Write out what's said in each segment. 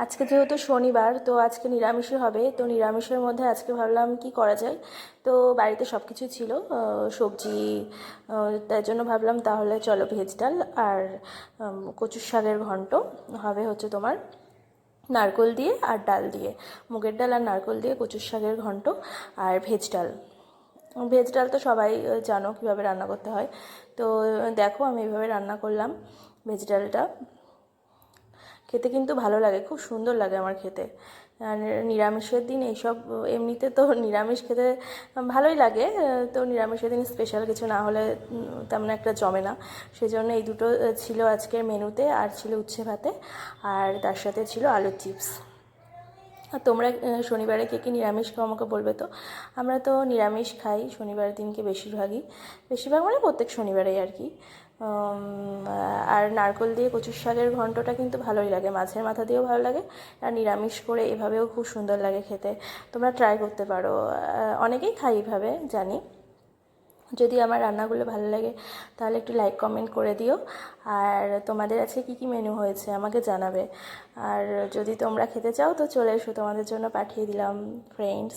আজকে যেহেতু শনিবার, তো আজকে নিরামিষই হবে। তো নিরামিষের মধ্যে আজকে ভাবলাম কি করা যায়। তো বাড়িতে সব কিছু ছিল, সবজি, তাই জন্য ভাবলাম তাহলে চলো ভেজ ডাল আর কচুর শাকের ঘন্ট হবে হচ্ছে তোমার নারকোল দিয়ে আর ডাল দিয়ে, মুগের ডাল আর নারকোল দিয়ে কচুর শাকের ঘন্ট আর ভেজ ডাল। ভেজ ডাল তো সবাই জানো কীভাবে রান্না করতে হয়। তো দেখো আমি এইভাবে রান্না করলাম ভেজ ডালটা। খেতে কিন্তু ভালো লাগে, খুব সুন্দর লাগে আমার খেতে। আর নিরামিষের দিন এইসব, এমনিতে তো নিরামিষ খেতে ভালোই লাগে, তো নিরামিষের দিন স্পেশাল কিছু না হলে তেমন একটা জমে না। সেজন্য এই দুটো ছিল আজকের মেনুতে, আর ছিল উচ্ছে ভাতে, আর তার সাথে ছিল আলুর চিপস। আর তোমরা শনিবারে কে কী নিরামিষ খাও আমাকে বলবে তো। আমরা তো নিরামিষ খাই শনিবারের দিনকে বেশিরভাগ মানে প্রত্যেক শনিবারেই আর কি। আর নারকেল দিয়ে কচুর শাকের ঘন্টটা কিন্তু ভালোই লাগে, মাছের মাথা দিয়েও ভালো লাগে, আর নিরামিষ করে এভাবেও খুব সুন্দর লাগে খেতে। তোমরা ট্রাই করতে পারো, অনেকেই খাই এভাবে জানি। যদি আমার রান্নাগুলো ভালো লাগে তাহলে একটু লাইক কমেন্ট করে দিও। আর তোমাদের আজকে কী কী মেনু হয়েছে আমাকে জানাবে। আর যদি তোমরা খেতে চাও তো চলে এসো, তোমাদের জন্য পাঠিয়ে দিলাম ফ্রেন্ডস।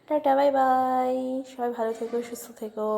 টাটা, বাই বাই, সবাই ভালো থেকো, সুস্থ থেকো।